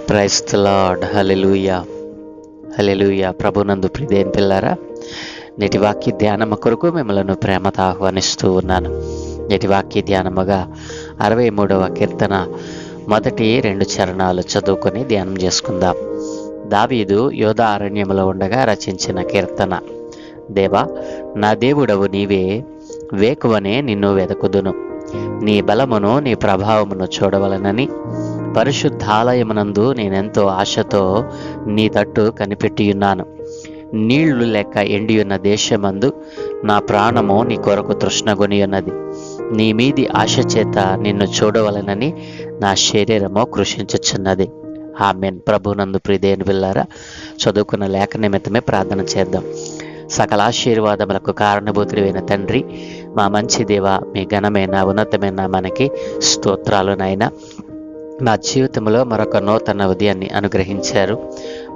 Praise the Lord. Hallelujah, hallelujah. ప్రభునందు ప్రియమైన పిల్లారా, నేటి వాక్య ధ్యానము కొరకు మిమ్మల్ని ప్రేమతో ఆహ్వానిస్తూ ఉన్నాను. నేటి వాక్య ధ్యానముగా 63వ కీర్తన మొదటి 2 చరణాలు చదువుకొని ధ్యానం చేసుకుందాం. దావీదు యోధా అరణ్యములో ఉండగా రచించిన కీర్తన. దేవా, నా దేవుడవు నీవే, వేకువనే నిన్ను వెదకుదును. నీ బలమును నీ ప్రభావమును చూడవలనని పరిశుద్ధాలయమునందు నేనెంతో ఆశతో నీ తట్టు కనిపెట్టియున్నాను. నీళ్లు లెక్క ఎండియున్న దేశమందు నా ప్రాణము నీ కొరకు తృష్ణగొని ఉన్నది. నీ మీది ఆశ చేత నిన్ను చూడవలనని నా శరీరము కృషించుచున్నది. ఆమేన్. ప్రభునందు ప్రియమైన పిల్లారా, చదువుకున్న లేఖ నిమిత్తమే ప్రార్థన చేద్దాం. సకల ఆశీర్వాదములకు కారణభూతుడైన తండ్రి, మా మంచి దేవ, మీ ఘనమైన ఉన్నతమైన మనకి స్తోత్రాలు నాయన. నా జీవితంలో మరొక నూతన ఉదయాన్ని అనుగ్రహించారు.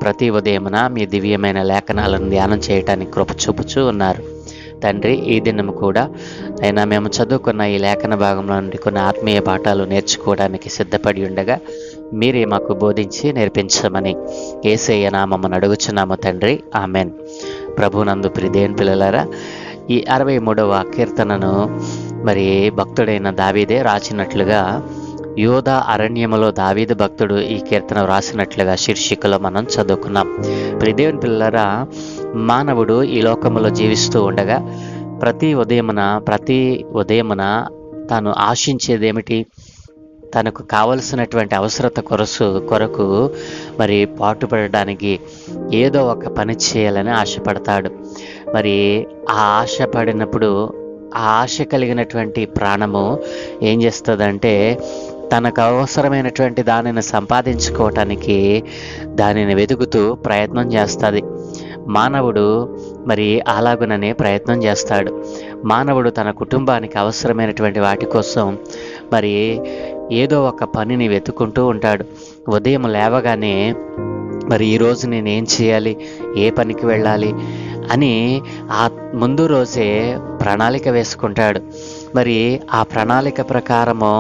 ప్రతి ఉదయమున మీ దివ్యమైన లేఖనాలను ధ్యానం చేయడానికి కృప చూపుచూ ఉన్నారు తండ్రి. ఈ దినం కూడా అయినా మేము చదువుకున్న ఈ లేఖన భాగంలో నుండి కొన్ని ఆత్మీయ పాఠాలు నేర్చుకోవడానికి సిద్ధపడి ఉండగా మీరే మాకు బోధించి నేర్పించమని యేసయ్య నామమున అడుగుచున్నాము తండ్రి. ఆమెన్. ప్రభునందు ప్రియమైన పిల్లలారా, ఈ 63వ కీర్తనను మరి భక్తుడైన దావీదే రాసినట్లుగా యోధా అరణ్యములో దావీదు భక్తుడు ఈ కీర్తన రాసినట్లుగా శీర్షికలో మనం చదువుకున్నాం. ప్రియదేవుని పిల్లలారా, మానవుడు ఈ లోకములో జీవిస్తూ ఉండగా ప్రతి ఉదయమున తాను ఆశించేదేమిటి? తనకు కావలసినటువంటి అవసరత కొరకు మరి పాటుపడడానికి ఏదో ఒక పని చేయాలని ఆశపడతాడు. మరి ఆ ఆశపడినప్పుడు ఆ ఆశ కలిగినటువంటి ప్రాణము ఏం చేస్తుందంటే తనకు అవసరమైనటువంటి దానిని సంపాదించుకోవటానికి దానిని వెతుకుతూ ప్రయత్నం చేస్తుంది. మానవుడు మరి అలాగుననే ప్రయత్నం చేస్తాడు. మానవుడు తన కుటుంబానికి అవసరమైనటువంటి వాటి కోసం మరి ఏదో ఒక పనిని వెతుకుంటూ ఉంటాడు. ఉదయం లేవగానే మరి ఈరోజు నేనేం చేయాలి, ఏ పనికి వెళ్ళాలి అని ఆ ముందు రోజే ప్రణాళిక వేసుకుంటాడు. మరి ఆ ప్రణాళిక ప్రకారము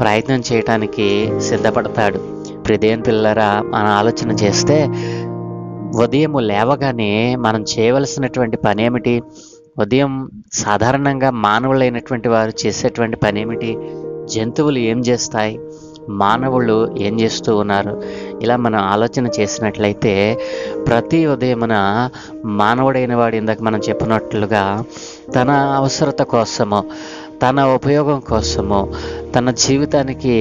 ప్రయత్నం చేయటానికి సిద్ధపడతాడు. ప్రియమైన పిల్లరా, మనం ఆలోచన చేస్తే ఉదయం లేవగానే మనం చేయవలసినటువంటి పని ఏమిటి? ఉదయం సాధారణంగా మానవులైనటువంటి వారు చేసేటువంటి పని ఏమిటి? జంతువులు ఏం చేస్తాయి, మానవులు ఏం చేస్తూ ఉన్నారు? ఇలా మనం ఆలోచన చేసినట్లయితే ప్రతి ఉదయమున మానవుడైన వాడు ఇందాక మనం చెప్పినట్లుగా తన అవసరత కోసము, తన ఉపయోగం కోసము, తన జీవితానికి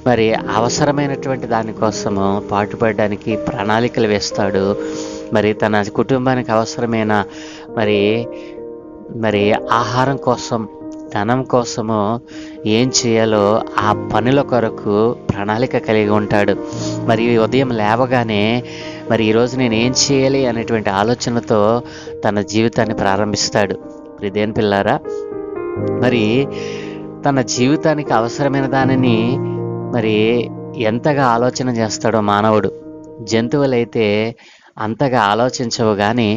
మరి అవసరమైనటువంటి దానికోసము పాటుపడడానికి ప్రణాళికలు వేస్తాడు. మరి తన కుటుంబానికి అవసరమైన మరి ఆహారం కోసం, ధనం కోసము ఏం చేయాలో ఆ పనుల కొరకు ప్రణాళిక కలిగి ఉంటాడు. మరి ఉదయం లేవగానే మరి ఈరోజు నేను ఏం చేయాలి అనేటువంటి ఆలోచనతో తన జీవితాన్ని ప్రారంభిస్తాడు. ప్రియమైన పిల్లారా, మరి తన జీవితానికి అవసరమైన దానిని మరి ఎంతగా ఆలోచన చేస్తాడో మానవుడు. జంతువులైతే అంతగా ఆలోచించవు, కానీ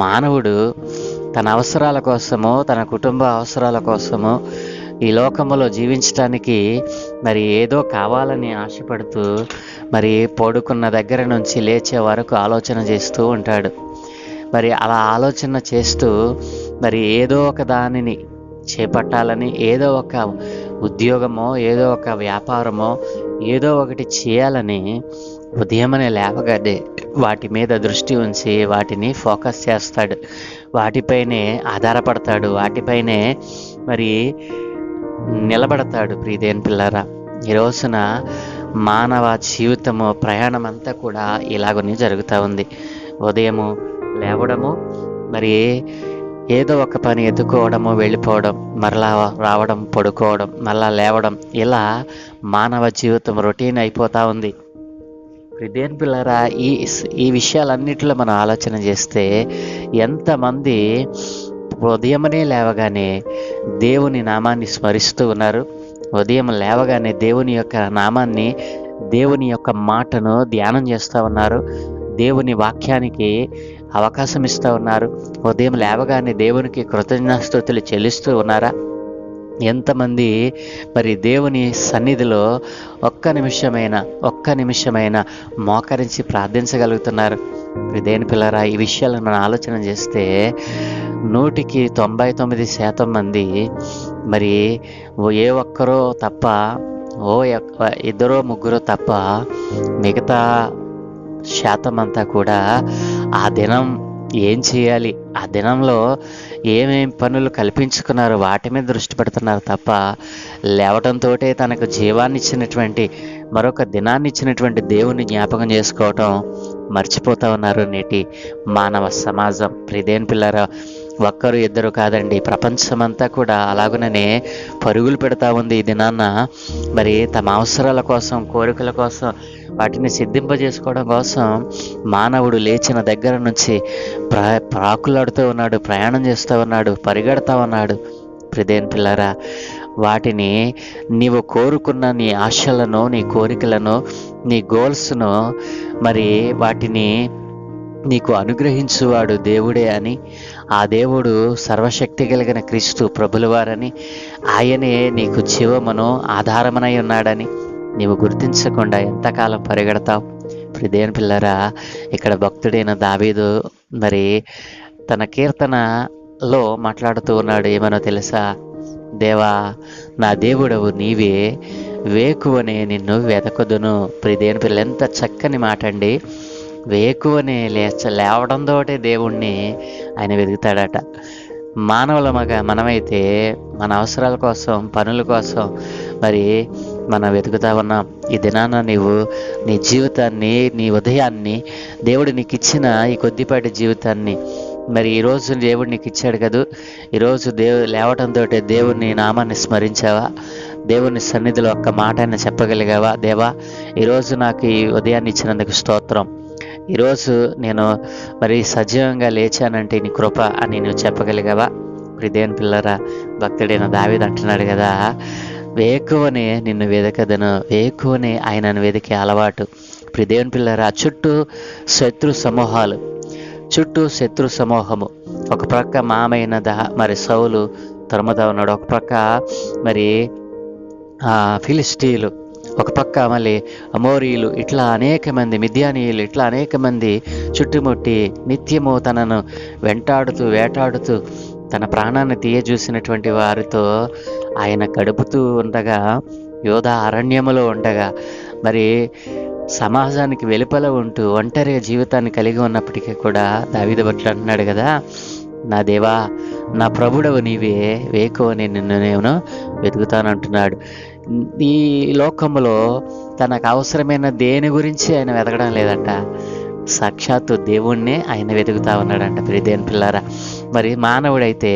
మానవుడు తన అవసరాల కోసము, తన కుటుంబ అవసరాల కోసము ఈ లోకములో జీవించడానికి మరి ఏదో కావాలని ఆశపడుతూ మరి పడుకున్న దగ్గర నుంచి లేచే వరకు ఆలోచన చేస్తూ ఉంటాడు. మరి అలా ఆలోచన చేస్తూ మరి ఏదో ఒక దానిని చేపట్టాలని, ఏదో ఒక ఉద్యోగమో, ఏదో ఒక వ్యాపారమో, ఏదో ఒకటి చేయాలని ఉదయమనే లేవగానే వాటి మీద దృష్టి ఉంచి వాటిని ఫోకస్ చేస్తాడు. వాటిపైనే ఆధారపడతాడు, వాటిపైనే మరి నిలబడతాడు. ప్రియమైన పిల్లరా, ఈ రోజున మానవ జీవితము ప్రయాణం అంతా కూడా ఇలాగనే జరుగుతూ ఉంది. ఉదయము లేవడము, మరి ఏదో ఒక పని ఎత్తుకోవడము, వెళ్ళిపోవడం, మరలా రావడం, పడుకోవడం, మరలా లేవడం, ఇలా మానవ జీవితం రొటీన్ అయిపోతూ ఉంది. ప్రియమైన పిల్లరా, ఈ విషయాలన్నిటిలో మనం ఆలోచన చేస్తే ఎంతమంది ఉదయమనే లేవగానే దేవుని నామాన్ని స్మరిస్తూ ఉన్నారు, ఉదయం లేవగానే దేవుని యొక్క నామాన్ని, దేవుని యొక్క మాటను ధ్యానం చేస్తూ ఉన్నారు, దేవుని వాక్యానికి అవకాశం ఇస్తూ ఉన్నారు. ఉదయం లేవగానే దేవునికి కృతజ్ఞతాస్తుతులు చెల్లిస్తూ ఉన్నారా? ఎంతమంది మరి దేవుని సన్నిధిలో ఒక్క నిమిషమైనా మోకరించి ప్రార్థించగలుగుతున్నారు? దేని పిల్లరా, ఈ విషయాలను మనం ఆలోచన చేస్తే 99% మంది మరి ఏ ఒక్కరో తప్ప, ఇద్దరో ముగ్గురో తప్ప మిగతా శాతం అంతా కూడా ఆ దినం ఏం చేయాలి, ఆ దినంలో ఏమేం పనులు కల్పించుకున్నారు వాటి మీద దృష్టి పెడుతున్నారు తప్ప లేవటంతో తనకు జీవాన్ని ఇచ్చినటువంటి, మరొక దినాన్ని ఇచ్చినటువంటి దేవుణ్ణి జ్ఞాపకం చేసుకోవటం మర్చిపోతూ ఉన్నారు నేటి మానవ సమాజం. ప్రియదేని పిల్లరా, ఒక్కరు ఇద్దరు కాదండి, ప్రపంచమంతా కూడా అలాగుననే పరుగులు పెడతా ఉంది. ఈ దినాన్న మరి తమ అవసరాల కోసం, కోరికల కోసం, వాటిని సిద్ధింపజేసుకోవడం కోసం మానవుడు లేచిన దగ్గర నుంచి ప్రాకులాడుతూ ఉన్నాడు, ప్రయాణం చేస్తూ ఉన్నాడు, పరిగెడతా ఉన్నాడు. ప్రియదేని పిల్లరా, వాటిని నీవు కోరుకున్న నీ ఆశలను, నీ కోరికలను, నీ గోల్స్ను మరి వాటిని నీకు అనుగ్రహించువాడు దేవుడే అని, ఆ దేవుడు సర్వశక్తి కలిగిన క్రీస్తు ప్రభులవారని, ఆయనే నీకు జీవమును ఆధారమనై ఉన్నాడని నీవు గుర్తించకుండా ఎంతకాలం పరిగెడతావు? ప్రియదేని పిల్లరా, ఇక్కడ భక్తుడైన దావీదు మరి తన కీర్తనలో మాట్లాడుతూ ఉన్నాడు. ఏమనో తెలుసా? దేవా, నా దేవుడవు నీవే, వేకువనే నిన్ను వెతకుదును. ప్రియదేని పిల్ల, ఎంత చక్కని మాట అండి. వేకువనే లేవడంతో దేవుణ్ణి ఆయన వెతుకుతాడట. మనమైతే మన అవసరాల కోసం, పనుల కోసం మరి మనం వెతుకుతా ఉన్నాం. ఈ దినాన నీవు నీ జీవితాన్ని, నీ ఉదయాన్ని, దేవుడు నీకు ఇచ్చిన ఈ కొద్దిపాటి జీవితాన్ని మరి ఈరోజు దేవుడు నీకు ఇచ్చాడు కదా, ఈరోజు లేవటంతో దేవుని నామాన్ని స్మరించావా? దేవుని సన్నిధిలో ఒక్క మాట అయినా చెప్పగలిగావా? దేవా, ఈరోజు నాకు ఈ ఉదయాన్ని ఇచ్చినందుకు స్తోత్రం, ఈరోజు నేను మరి సజీవంగా లేచానంటే నీ కృప అని నువ్వు చెప్పగలిగావా? ప్రియదేని పిల్లరా, భక్తుడైన దావీదు అంటున్నాడు కదా, వేకువనే నిన్ను వెదకదను, వేకువనే ఆయనను వెతికే అలవాటు. ప్రియదేని పిల్లరా, చుట్టూ శత్రు సమూహము, ఒక ప్రక్క మామైన మరి సౌలు తరుముతా ఉన్నాడు, ఒక ప్రక్క మరి ఫిలిస్టీలు, ఒక పక్క మళ్ళీ అమోరీలు, ఇట్లా అనేక మంది మిద్యానీయులు, ఇట్లా అనేక మంది చుట్టుముట్టి నిత్యము తనను వేటాడుతూ తన ప్రాణాన్ని తీయజూసినటువంటి వారితో ఆయన గడుపుతూ ఉండగా, యోధా అరణ్యములో ఉండగా, మరి సమాజానికి వెలుపల ఉంటూ ఒంటరిగా జీవితాన్ని కలిగి ఉన్నప్పటికీ కూడా దావీదు భక్తుడు అంటున్నాడు కదా, నా దేవా, నా ప్రభుడవు నీవే, వేకువని నిన్ను నేను వెతుకుతానంటున్నాడు. ఈ లోకములో తనకు అవసరమైన దేని గురించి ఆయన వెతకడం లేదంట, సాక్షాత్తు దేవుణ్ణే ఆయన వెతుకుతా ఉన్నాడంట. ప్రియదేని పిల్లారా, మరి మానవుడైతే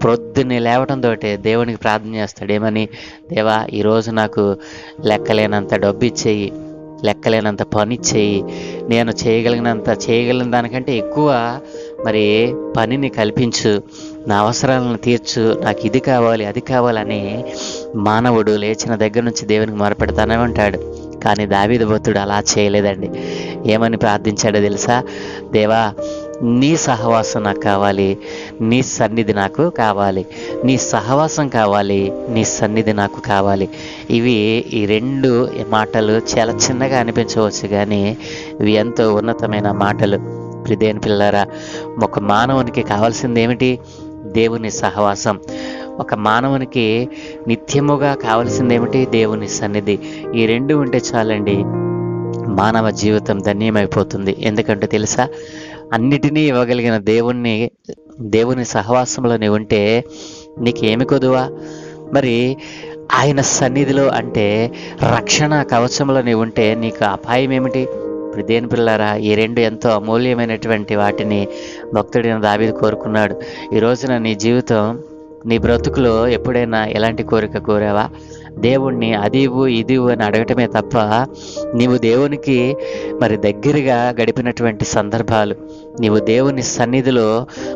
ప్రొద్దున్నే లేవటంతో దేవునికి ప్రార్థన చేస్తాడు. ఏమని? దేవా, ఈరోజు నాకు లెక్కలేనంత డబ్బు ఇచ్చేయి, లెక్కలేనంత పని ఇచ్చేయి, నేను చేయగలిగిన దానికంటే ఎక్కువ మరి పనిని కల్పించు, నా అవసరాలను తీర్చు, నాకు ఇది కావాలి అది కావాలని మానవుడు లేచిన దగ్గర నుంచి దేవునికి మొరపెడతానే ఉంటాడు. కానీ దావీదు భక్తుడు అలా చేయలేదండి. ఏమని ప్రార్థించాడో తెలుసా? దేవా, నీ సహవాసం నాకు కావాలి, నీ సన్నిధి నాకు కావాలి, నీ సహవాసం కావాలి, నీ సన్నిధి నాకు కావాలి. ఈ రెండు మాటలు చాలా చిన్నగా అనిపించవచ్చు, కానీ ఇవి ఎంతో ఉన్నతమైన మాటలు. ప్రియదేని పిల్లరా, ఒక మానవునికి కావాల్సింది ఏమిటి? దేవుని సహవాసం. ఒక మానవునికి నిత్యముగా కావాల్సింది ఏమిటి? దేవుని సన్నిధి. ఈ రెండు ఉంటే చాలండి, మానవ జీవితం ధన్యమైపోతుంది. ఎందుకంటే తెలుసా, అన్నిటినీ ఇవ్వగలిగిన దేవుని సహవాసంలో నీవు ఉంటే నీకేమి కొదువా? మరి ఆయన సన్నిధిలో అంటే రక్షణ కవచంలో నీవు ఉంటే నీకు అపాయం ఏమిటి? ప్రియదేని పిల్లారా, ఈ రెండు ఎంతో అమూల్యమైనటువంటి వాటిని భక్తుడైన దావీదు కోరుకున్నాడు. ఈ రోజున నీ జీవితం, నీ బ్రతుకులో ఎప్పుడైనా ఎలాంటి కోరిక కోరావా? దేవుణ్ణి అదివు ఇదివు అని అడగటమే తప్ప నీవు దేవునికి మరి దగ్గరగా గడిపినటువంటి సందర్భాలు, నీవు దేవుని సన్నిధిలో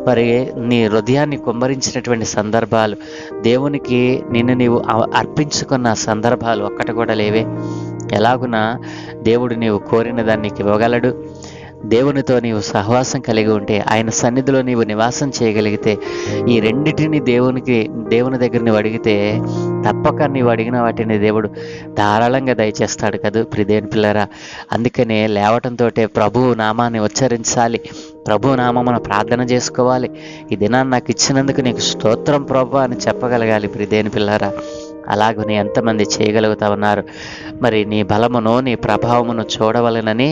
మరి నీ హృదయాన్ని కుమ్మరించినటువంటి సందర్భాలు, దేవునికి నిన్ను నీవు అర్పించుకున్న సందర్భాలు ఒక్కటి కూడా లేవే. ఎలాగునా దేవుడు నీవు కోరిన దాన్ని ఇవ్వగలడు. దేవునితో నీవు సహవాసం కలిగి ఉంటే, ఆయన సన్నిధిలో నీవు నివాసం చేయగలిగితే, ఈ రెండిటిని దేవుని దగ్గర నువ్వు అడిగితే తప్పక నీవు అడిగిన వాటిని దేవుడు ధారాళంగా దయచేస్తాడు కదా ప్రియదేవుని పిల్లరా. అందుకనే లేవటంతో ప్రభువు నామాన్ని ఉచ్చరించాలి, ప్రభు నామమున ప్రార్థన చేసుకోవాలి. ఈ దినాన్ని నాకు ఇచ్చినందుకు నీకు స్తోత్రం ప్రభు అని చెప్పగలగాలి ప్రియదేవుని పిల్లరా. అలాగని ఎంతమంది చేయగలుగుతా ఉన్నారు? మరి నీ బలమును నీ ప్రభావమును చూడవలెనని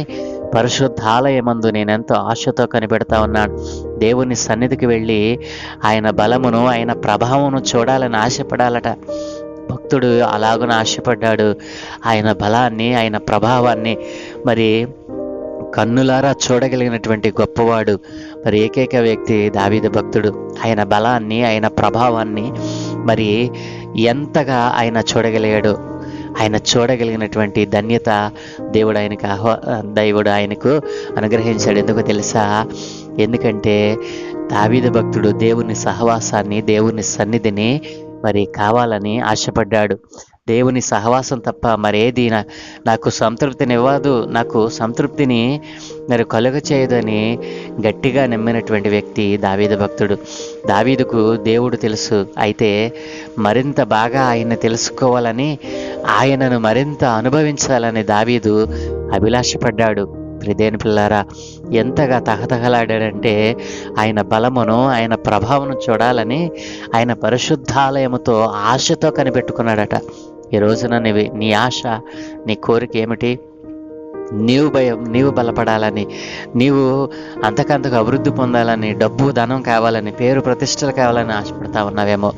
పరిశుద్ధాలయమందు నేనెంతో ఆశతో కనిపెడతా ఉన్నాను. దేవుని సన్నిధికి వెళ్ళి ఆయన బలమును ఆయన ప్రభావమును చూడాలని ఆశపడాలట. భక్తుడు అలాగున ఆశపడ్డాడు. ఆయన బలాన్ని ఆయన ప్రభావాన్ని మరి కన్నులారా చూడగలిగినటువంటి గొప్పవాడు మరి ఏకైక వ్యక్తి దావీదు భక్తుడు. ఆయన బలాన్ని ఆయన ప్రభావాన్ని మరి ఎంతగా ఆయన చూడగలిగాడు. ఆయన చూడగలిగినటువంటి ధన్యత దేవుడు ఆయనకు అనుగ్రహించాడు. ఎందుకు తెలుసా? ఎందుకంటే దావీదు భక్తుడు దేవుని సహవాసాన్ని, దేవుని సన్నిధిని మరి కావాలని ఆశపడ్డాడు. దేవుని సహవాసం తప్ప మరేది నాకు సంతృప్తినివ్వదు, నాకు సంతృప్తిని మరి కలుగ చేయదని గట్టిగా నమ్మినటువంటి వ్యక్తి దావీదు భక్తుడు. దావీదుకు దేవుడు తెలుసు. అయితే మరింత బాగా ఆయన తెలుసుకోవాలని, ఆయనను మరింత అనుభవించాలని దావీదు అభిలాషపడ్డాడు. ప్రియదేవుని పిల్లారా, ఎంతగా తహతహలాడాడంటే ఆయన బలమును ఆయన ప్రభావం చూడాలని ఆయన పరిశుద్ధాలయముతో ఆశతో కనిపెట్టుకున్నాడట. ఈ రోజున నీ ఆశ, నీ కోరిక ఏమిటి? నీవు బలపడాలని, నీవు అంతకంతకు అభివృద్ధి పొందాలని, డబ్బు ధనం కావాలని, పేరు ప్రతిష్టలు కావాలని ఆశపడతా ఉన్నావేమో.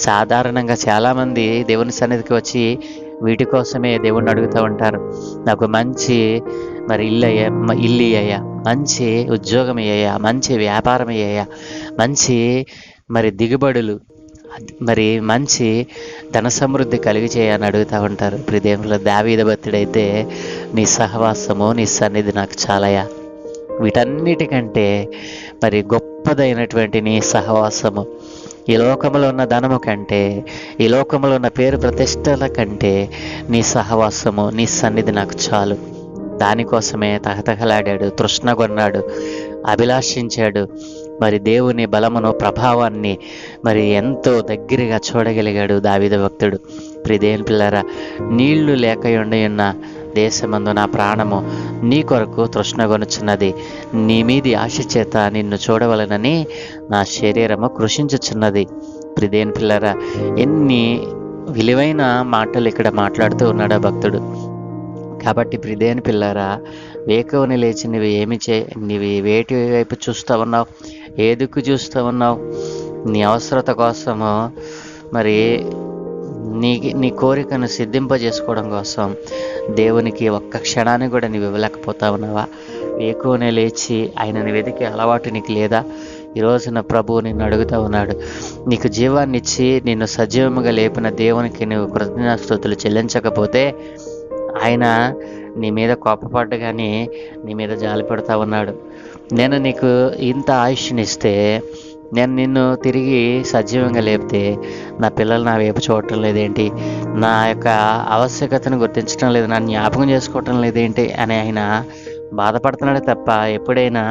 సాధారణంగా చాలామంది దేవుని సన్నిధికి వచ్చి వీటి కోసమే దేవుణ్ణి అడుగుతూ ఉంటారు. నాకు మంచి మరి ఇల్లు అయ్యా, మంచి ఉద్యోగం అయ్యా, మంచి వ్యాపారం అయ్యా, మంచి మరి దిగుబడులు, మరి మంచి ధన సమృద్ధి కలిగి చేయని అడుగుతూ ఉంటారు. ప్రియదేవుల దావీదు భక్తుడైతే నీ సహవాసము, నీ సన్నిధి నాకు చాలయా, వీటన్నిటికంటే మరి గొప్పదైనటువంటి నీ సహవాసము, ఈ లోకంలో ఉన్న ధనము కంటే, ఈ లోకంలో ఉన్న పేరు ప్రతిష్టల కంటే నీ సహవాసము, నీ సన్నిధి నాకు చాలు. దానికోసమే తహతహలాడాడు, తృష్ణగొన్నాడు, అభిలాషించాడు. మరి దేవుని బలమును, ప్రభావాన్ని మరి ఎంతో దగ్గరగా చూడగలిగాడు దావీదు భక్తుడు. ప్రియదేవుని పిల్లరా, నీళ్లు లేక ఉన్న దేశమందు నా ప్రాణము నీ కొరకు తృష్ణగొనుచున్నది, నీ మీది ఆశ చేత నిన్ను చూడవలనని నా శరీరము కృషించుచున్నది. ప్రియదేవుని పిల్లరా, ఎన్ని విలువైన మాటలు ఇక్కడ మాట్లాడుతూ ఉన్నాడు భక్తుడు. కాబట్టి ప్రియదేవుని పిల్లారా, వేకువని లేచి నీవు వేటి వైపు చూస్తూ ఉన్నావు? ఏ దిక్కు చూస్తూ ఉన్నావు? నీ అవసరత కోసము మరి నీ కోరికను సిద్ధింపజేసుకోవడం కోసం దేవునికి ఒక్క క్షణాన్ని కూడా నీవు ఇవ్వలేకపోతా ఉన్నావా? వేకువనే లేచి ఆయనని వెతికే అలవాటు నీకు లేదా? ఈరోజున ప్రభువు నిన్ను అడుగుతూ ఉన్నాడు. నీకు జీవాన్ని ఇచ్చి నిన్ను సజీవముగా లేపిన దేవునికి నువ్వు కృతజ్ఞతాస్తుతులు చెల్లించకపోతే ఆయన నీ మీద కోపపడ్డ కానీ నీ మీద జాలి పెడతా ఉన్నాడు. నేను నీకు ఇంత ఆయుష్నిస్తే, నేను నిన్ను తిరిగి సజీవంగా లేపితే నా పిల్లలు నా వైపు చూడటం లేదేంటి, నా యొక్క ఆవశ్యకతను గుర్తించడం లేదు, నన్ను జ్ఞాపకం చేసుకోవటం లేదేంటి అని ఆయన బాధపడుతున్నాడు తప్ప ఎప్పుడైనా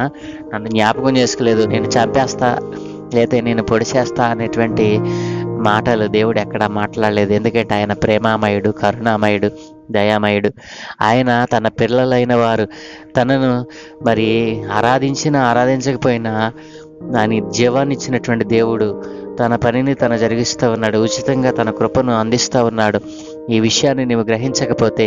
నన్ను జ్ఞాపకం చేసుకోలేదు, నేను చంపేస్తా లేతే నేను పొడి చేస్తా అనేటువంటి మాటలు దేవుడు ఎక్కడా మాట్లాడలేదు. ఎందుకంటే ఆయన ప్రేమామయుడు, కరుణామయుడు, దయామయుడు. ఆయన తన పిల్లలైన వారు తనను మరి ఆరాధించకపోయినా దాని జీవాన్ని ఇచ్చినటువంటి దేవుడు తన పనిని తను జరిగిస్తూ ఉన్నాడు. ఉచితంగా తన కృపను అందిస్తూ ఉన్నాడు. ఈ విషయాన్ని నువ్వు గ్రహించకపోతే,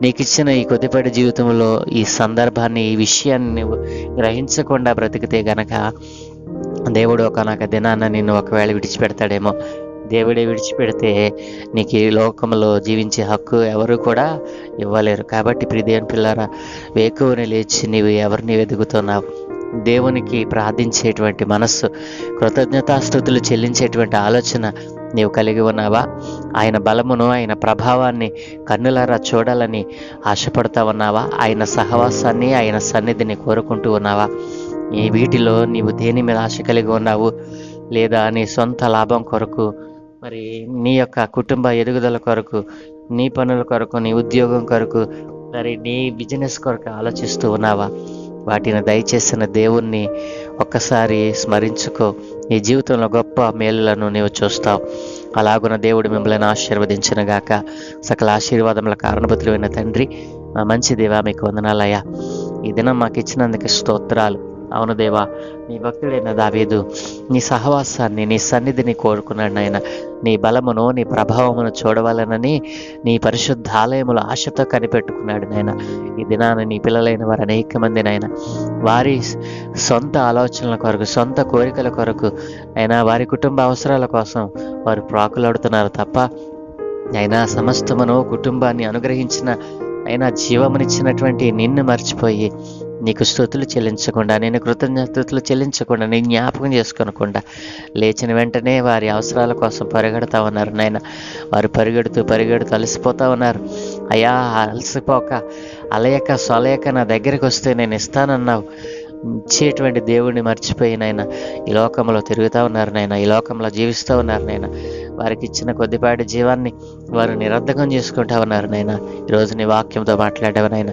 నీకు ఇచ్చిన ఈ కొద్దిపాటి జీవితంలో ఈ సందర్భాన్ని, ఈ విషయాన్ని నువ్వు గ్రహించకుండా బ్రతికితే గనక దేవుడు ఒకనొక దినాన్న నిన్ను ఒకవేళ విడిచిపెడతాడేమో. దేవుడే విడిచిపెడితే నీకు ఈ లోకంలో జీవించే హక్కు ఎవరు కూడా ఇవ్వలేరు. కాబట్టి ప్రియదేవుని పిల్లారా, వేకువని లేచి నీవు ఎవరిని వెతుకుతున్నావు? దేవునికి ప్రార్థించేటువంటి మనస్సు, కృతజ్ఞతాస్తుతులు చెల్లించేటువంటి ఆలోచన నీవు కలిగి ఉన్నావా? ఆయన బలమును, ఆయన ప్రభావాన్ని కన్నులారా చూడాలని ఆశపడుతూ ఉన్నావా? ఆయన సహవాసాన్ని, ఆయన సన్నిధిని కోరుకుంటూ ఉన్నావా? ఈ వీటిలో నీవు దేని మీద ఆశ కలిగి ఉన్నావు? లేదా నీ సొంత లాభం కొరకు, మరి నీ యొక్క కుటుంబ ఎదుగుదల కొరకు, నీ పనుల కొరకు, నీ ఉద్యోగం కొరకు, మరి నీ బిజినెస్ కొరకు ఆలోచిస్తూ ఉన్నావా? వాటిని దయచేసిన దేవుణ్ణి ఒక్కసారి స్మరించుకో. నీ జీవితంలో గొప్ప మేలులను నీవు చూస్తావు. అలాగున దేవుడు మిమ్మల్ని ఆశీర్వదించిన గాక. సకల ఆశీర్వాదముల కారణభూతులైన తండ్రి, మా మంచి దేవా, మీకు వందనాలయ్యా. ఈ దినం మాకు ఇచ్చినందుకు స్తోత్రాలు. అవును దేవా, నీ భక్తుడైన దావీదు నీ సహవాసాన్ని, నీ సన్నిధిని కోరుకున్నాడు నాయన. నీ బలమును, నీ ప్రభావమును చూడవాలనని నీ పరిశుద్ధ ఆలయములు ఆశతో కనిపెట్టుకున్నాడు నాయన. ఈ దినాన నీ పిల్లలైన వారు అనేక మంది నాయన వారి సొంత ఆలోచనల కొరకు, సొంత కోరికల కొరకు అయినా వారి కుటుంబ అవసరాల కోసం వారు ప్రాకులాడుతున్నారు తప్ప అయినా సమస్తమును కుటుంబాన్ని అనుగ్రహించిన అయినా జీవమునిచ్చినటువంటి నిన్ను మర్చిపోయి నీకు స్తుతులు చెల్లించకుండా, నేను కృతజ్ఞతలు చెల్లించకుండా, నీ జ్ఞాపకం చేసుకోనకుండా లేచిన వెంటనే వారి అవసరాల కోసం పరిగెడతా ఉన్నారు నాయన. వారు పరిగెడుతూ అలసిపోతూ ఉన్నారు. అయ్యా, అలసిపోక అలయక సొలయక నా దగ్గరికి వస్తే నేను ఇస్తానన్నావు. ఇచ్చేటువంటి దేవుడిని మర్చిపోయి నాయన ఈ లోకంలో తిరుగుతూ ఉన్నారు నాయన, ఈ లోకంలో జీవిస్తూ ఉన్నారు నాయన. వారికి ఇచ్చిన కొద్దిపాటి జీవాన్ని వారు నిరర్ధకం చేసుకుంటా ఉన్నారు నాయన. ఈరోజు నీ వాక్యంతో మాట్లాడావు నాయన.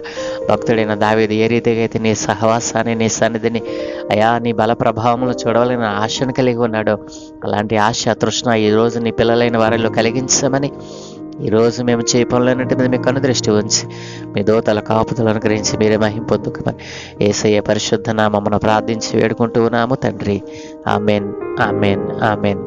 భక్తుడైన దావీదు ఏ రీతిగా అయితే నీ సహవాసాన్ని, నీ సన్నిధిని, అయా నీ బల ప్రభావములు చూడవాలని ఆశను కలిగి ఉన్నాడో అలాంటి ఆశ, తృష్ణ ఈరోజు నీ పిల్లలైన వారిలో కలిగించమని, ఈరోజు మేము చేయపనులన్నింటి మీద మీ కనుదృష్టి ఉంచి మీ దోతల కాపుదలను అనుగ్రహించి మీరే మహిమ పొందుకోమని యేసయ్య పరిశుద్ధ నామమున ప్రార్థించి వేడుకుంటూ ఉన్నాము తండ్రి. Amen, amen, amen.